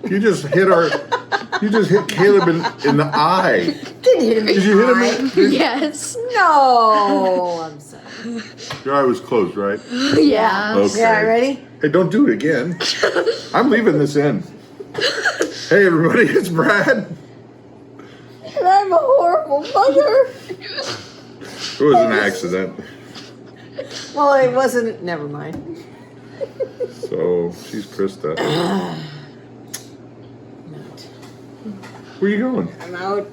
You just hit Caleb in the eye. Didn't hit him. Did you hit him? Yes. No, I'm sorry. Your eye was closed, right? Yeah. Okay. Yeah, ready? Hey, don't do it again. I'm leaving this in. Hey, everybody, it's Brad. And I'm a horrible mother. It was an accident. Well, it wasn't. Never mind. So, she's Krista. Where are you going? I'm out.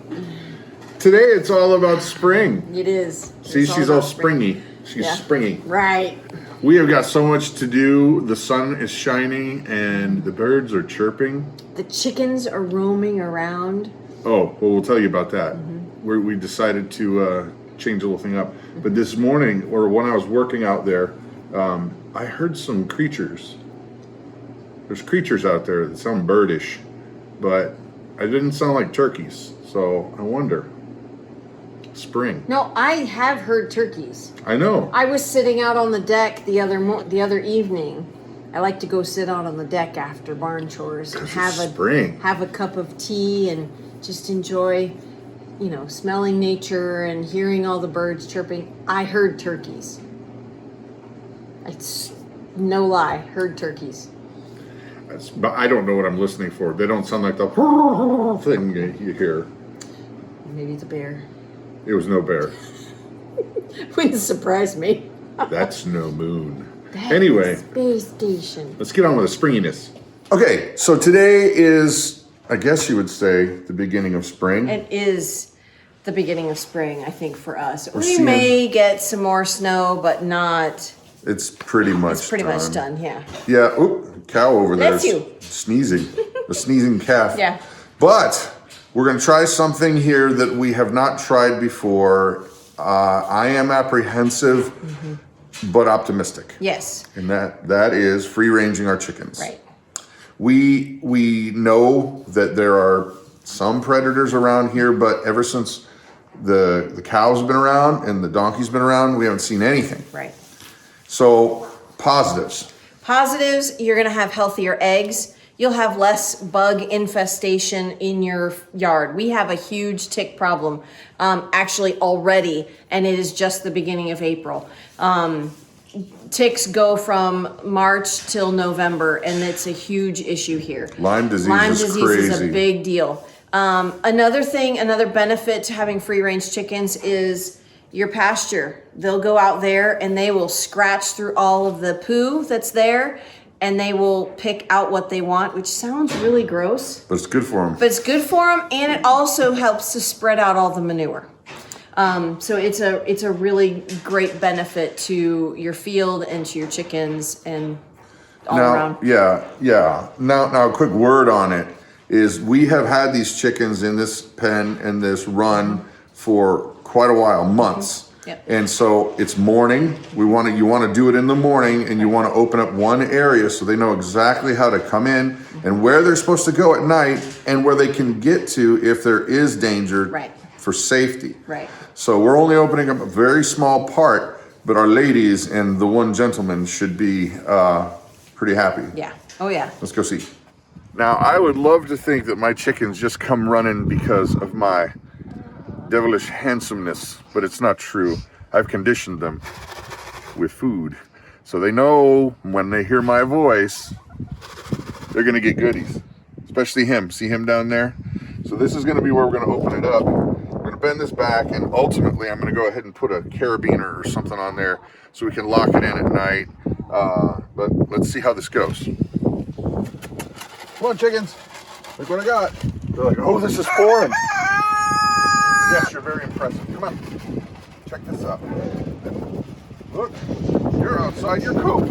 Today, it's all about spring. It is. See, she's all springy. She's springy. Right. We have got so much to do. The sun is shining and the birds are chirping. The chickens are roaming around. Oh, well, we'll tell you about that. We decided to change a little thing up. But this morning, or when I was working out there, I heard some creatures. There's creatures out there that sound birdish, but it didn't sound like turkeys. So I wonder. Spring. No, I have heard turkeys. I know. I was sitting out on the deck the other evening. I like to go sit out on the deck after barn chores and have a cup of tea and just enjoy, smelling nature and hearing all the birds chirping. I heard turkeys. It's no lie, heard turkeys. But I don't know what I'm listening for. They don't sound like the thing you hear. Maybe it's a bear. It was no bear. Wouldn't surprise me. That's no moon. That's Anyway, space station. let's get on with the springiness. Okay, so today is, I guess you would say, the beginning of spring. It is the beginning of spring, I think, for us. We seeing- may get some more snow, but not. It's pretty much It's pretty much done, yeah. Yeah, oop, cow over there That's is you. sneezing. The sneezing calf. Yeah. But we're going to try something here that we have not tried before. I am apprehensive, but optimistic. Yes. And that is free ranging our chickens. Right. We know that there are some predators around here, but ever since the cows have been around and the donkey's been around, we haven't seen anything. Right. So positives. Positives, you're going to have healthier eggs. You'll have less bug infestation in your yard. We have a huge tick problem actually already, and it is just the beginning of April. Ticks go from March till November, and it's a huge issue here. Lyme disease is crazy. Is a big deal. Another benefit to having free range chickens is your pasture. They'll go out there and they will scratch through all of the poo that's there, and they will pick out what they want, which sounds really gross. But it's good for them. But it's good for them, and it also helps to spread out all the manure. So it's a really great benefit to your field and to your chickens and all around. Yeah. Now a quick word on it is we have had these chickens in this pen and this run for quite a while, months. Yep. And so it's morning. You want to do it in the morning, and you want to open up one area so they know exactly how to come in and where they're supposed to go at night and where they can get to if there is danger for safety. Right. So we're only opening up a very small part, but our ladies and the one gentleman should be pretty happy. Yeah. Oh yeah. Let's go see. Now, I would love to think that my chickens just come running because of my devilish handsomeness, but it's not true. I've conditioned them with food. So they know when they hear my voice, they're gonna get goodies. Especially him. See him down there? So this is gonna be where we're gonna open it up. We're gonna bend this back, and ultimately I'm gonna go ahead and put a carabiner or something on there so we can lock it in at night. But let's see how this goes. Come on, chickens. Look what I got. They're like, oh, this is foreign. Yes, you're very impressive. Come on. Check this out. Look, you're outside your coop.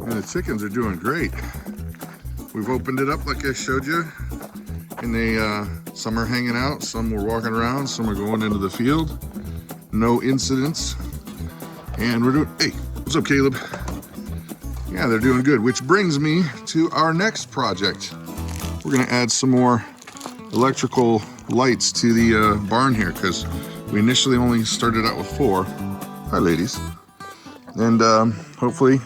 And the chickens are doing great. We've opened it up like I showed you. And some are hanging out, some were walking around, some are going into the field. No incidents. And we're doing, hey, what's up, Caleb? Yeah, they're doing good, which brings me to our next project. We're gonna add some more electrical lights to the barn here, because we initially only started out with 4. Hi, ladies. And hopefully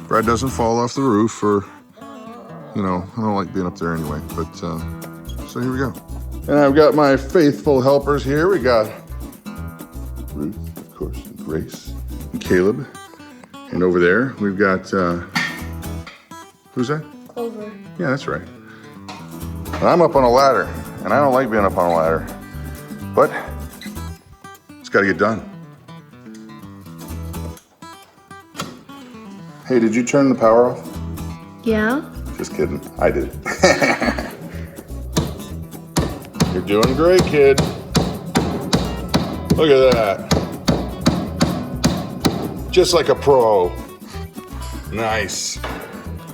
Brad doesn't fall off the roof or you know, I don't like being up there anyway, but so here we go. And I've got my faithful helpers here. We got Ruth, of course, and Grace, and Caleb. And over there, we've got, who's that? Clover. Yeah, that's right. And I'm up on a ladder, and I don't like being up on a ladder, but it's gotta get done. Hey, did you turn the power off? Yeah? Just kidding, I did. You're doing great, kid. Look at that. Just like a pro. Nice.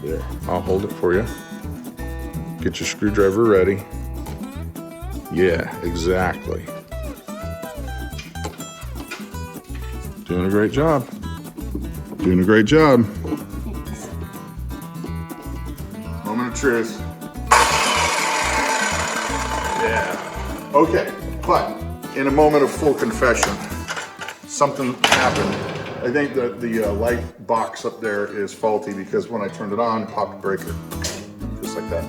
There, I'll hold it for you. Get your screwdriver ready. Yeah, exactly. Doing a great job. Doing a great job. Moment of truth. Yeah. Okay, but in a moment of full confession, something happened. I think that the light box up there is faulty because when I turned it on, it popped a breaker. Just like that.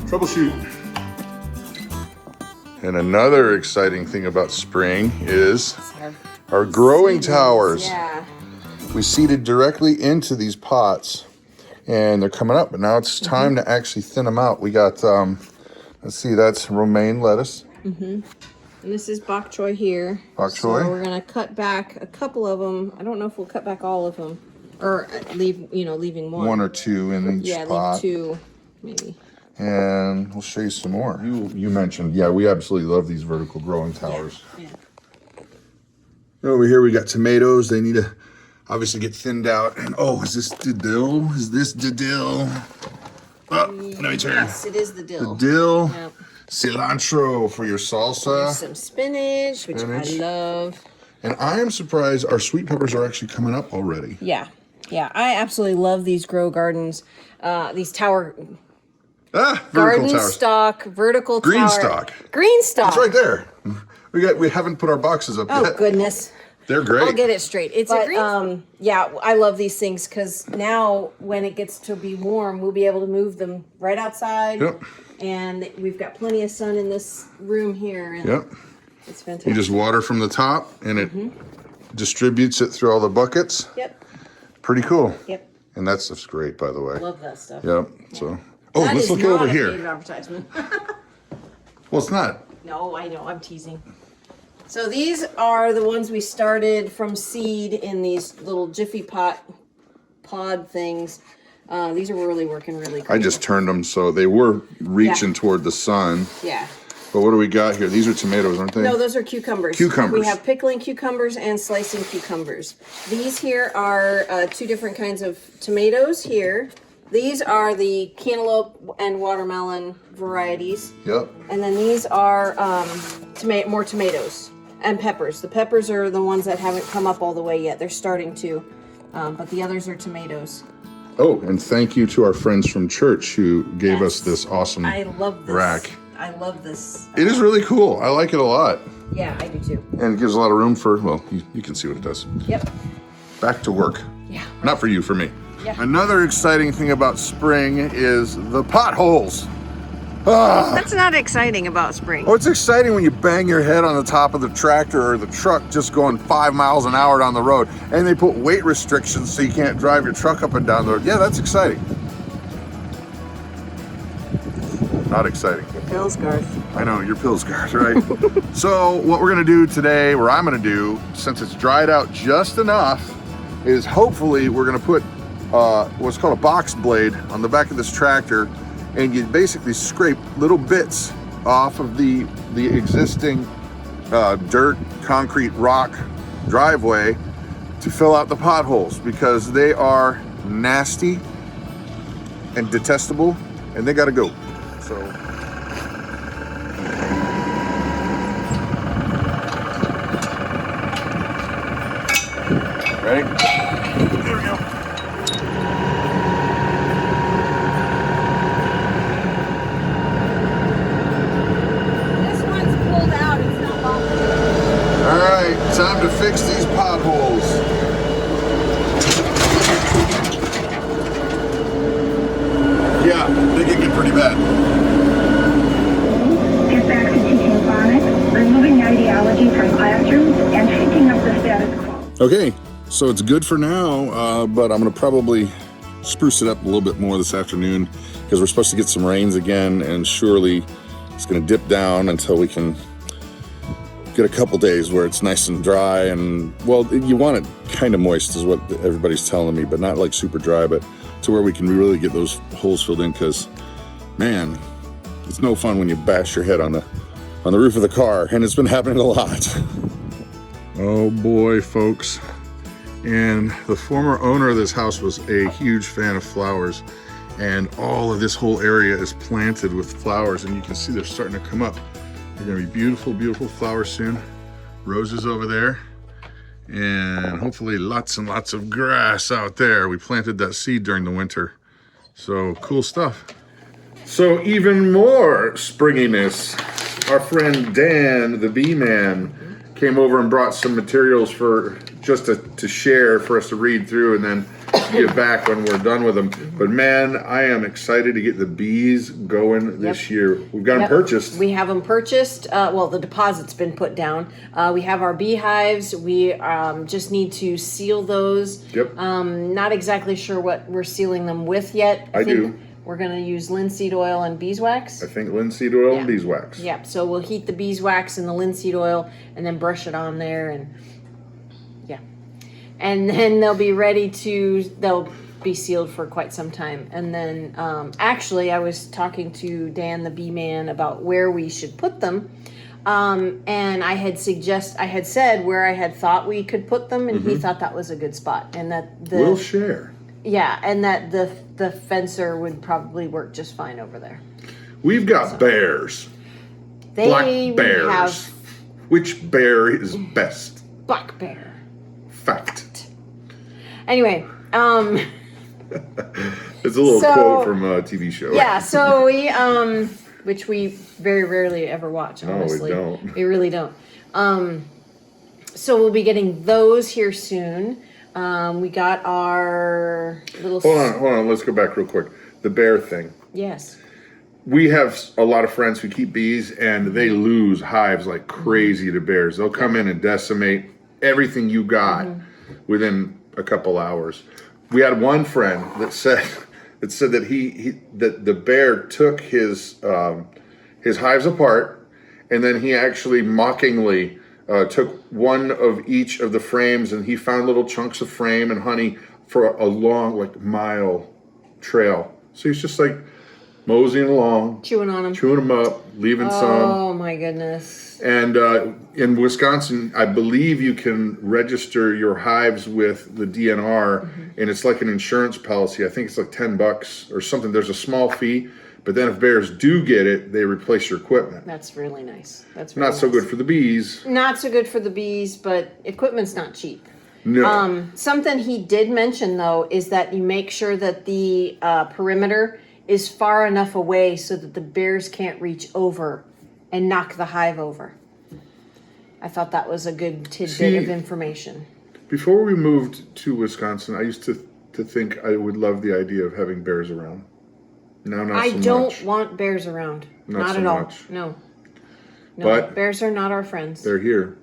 Troubleshoot. And another exciting thing about spring is our growing towers. Yeah. We seeded directly into these pots and they're coming up, but now it's time to actually thin them out. We got, let's see, that's romaine lettuce. And this is bok choy here. Bok choy. So we're gonna cut back a couple of them. I don't know if we'll cut back all of them, or leave, leaving one. One or two in each pot. Leave two, maybe. And we'll show you some more. You mentioned, yeah, we absolutely love these vertical growing towers. Yeah. Over here we got tomatoes. They need to obviously get thinned out. And oh, is this the dill? Is this the dill? Oh, let me turn. Yes, it is the dill. The dill. Yep. Cilantro for your salsa. There's some spinach, which I love. And I am surprised our sweet peppers are actually coming up already. Yeah. Yeah, I absolutely love these grow gardens. These tower Vertical garden towers. stock, vertical Green tower. stock. Green stock. It's right there. We haven't put our boxes up Oh yet. goodness. They're great. I'll get it straight. It's a green. Yeah, I love these things because now when it gets to be warm, we'll be able to move them right outside. Yep. And we've got plenty of sun in this room here. And Yep. it's fantastic. You just water from the top and it distributes it through all the buckets. Yep. Pretty cool. Yep. And that stuff's great, by the way. Love that stuff. Yep. So, oh, That let's is look not over a here. paid advertisement. Well, it's not. No, I know. I'm teasing. So these are the ones we started from seed in these little Jiffy pod things. These are really working really great. I just turned them so they were reaching toward the sun. Yeah. But what do we got here? These are tomatoes, aren't they? No, those are cucumbers. Cucumbers. We have pickling cucumbers and slicing cucumbers. These here are two different kinds of tomatoes here. These are the cantaloupe and watermelon varieties. Yep. And then these are more tomatoes and peppers. The peppers are the ones that haven't come up all the way yet. They're starting to, but the others are tomatoes. Oh, and thank you to our friends from church who gave us this awesome I love this. rack. I love this. It is really cool. I like it a lot. Yeah, I do too. And it gives a lot of room for, well, you can see what it does. Yep. Back to work. Yeah. Not for you, for me. Yeah. Another exciting thing about spring is the potholes. Ah. That's not exciting about spring. Oh, it's exciting when you bang your head on the top of the tractor or the truck just going 5 miles an hour down the road and they put weight restrictions so you can't drive your truck up and down the road. Yeah, that's exciting. Not exciting. Pills, Garth. I know, your pills, Garth, right? So what we're gonna do today, or I'm gonna do, since it's dried out just enough, is hopefully we're gonna put what's called a box blade on the back of this tractor, and you basically scrape little bits off of the existing dirt, concrete, rock driveway to fill out the potholes, because they are nasty and detestable and they gotta go. So ready? There we go. This one's pulled out. It's not bumping. All right, time to fix these potholes. Okay, so it's good for now, but I'm gonna probably spruce it up a little bit more this afternoon because we're supposed to get some rains again, and surely it's gonna dip down until we can get a couple days where it's nice and dry. And well, you want it kind of moist is what everybody's telling me, but not like super dry, but to where we can really get those holes filled in, because man, it's no fun when you bash your head on the roof of the car, and it's been happening a lot. Oh boy, folks. And the former owner of this house was a huge fan of flowers, and all of this whole area is planted with flowers, and you can see they're starting to come up. They're gonna be beautiful, beautiful flowers soon. Roses over there, and hopefully lots and lots of grass out there. We planted that seed during the winter. So cool stuff. So even more springiness. Our friend Dan, the bee man, came over and brought some materials for just to share for us to read through and then give back when we're done with them. But man, I am excited to get the bees going this year. We've got them purchased. We have them purchased. Well, the deposit's been put down. We have our beehives. We just need to seal those. Yep. Not exactly sure what we're sealing them with yet. I do. We're going to use linseed oil and beeswax. I think linseed oil and beeswax. Yep. So we'll heat the beeswax and the linseed oil and then brush it on there, and and then they'll be ready to, they'll be sealed for quite some time. And then actually I was talking to Dan the bee man about where we should put them. And I had said where I had thought we could put them, and he thought that was a good spot, and that We'll share. Yeah, and that the fencer would probably work just fine over there. We've got bears. Black bears. Which bear is best? Black bear. Fact. Anyway, it's a little quote from a TV show. Yeah, so we which we very rarely ever watch, honestly. No, we don't. We really don't. So we'll be getting those here soon. We got our little... Hold on. Let's go back real quick. The bear thing. Yes. We have a lot of friends who keep bees, and they lose hives like crazy to bears. They'll come in and decimate everything you got within a couple hours. We had one friend that said that the bear took his hives apart, and then he actually mockingly took one of each of the frames, and he found little chunks of frame and honey for a long, like, mile trail. So he's just like moseying along, chewing on them, chewing them up, leaving some. Oh my goodness. And in Wisconsin, I believe you can register your hives with the DNR, and it's like an insurance policy. I think it's like $10 or something. There's a small fee, but then if bears do get it, they replace your equipment. That's really nice. That's really not so nice. good for the bees. Not so good for the bees, but equipment's not cheap. No. Something he did mention, though, is that you make sure that the perimeter is far enough away so that the bears can't reach over and knock the hive over. I thought that was a good tidbit of information. Before we moved to Wisconsin, I used to think I would love the idea of having bears around. Now, not so much. I don't want bears around. Not so at all. much. No. But bears are not our friends. They're here.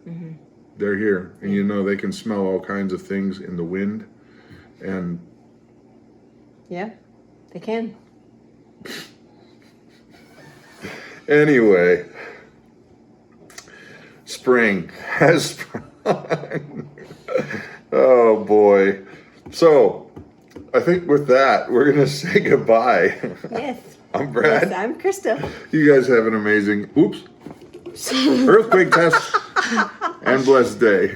They're here. And you know, they can smell all kinds of things in the wind. And yeah, they can. Anyway, spring has sprung. Oh boy. So I think with that, we're going to say goodbye. Yes. I'm Brad. Yes, I'm Krista. You guys have an amazing, earthquake test and blessed day.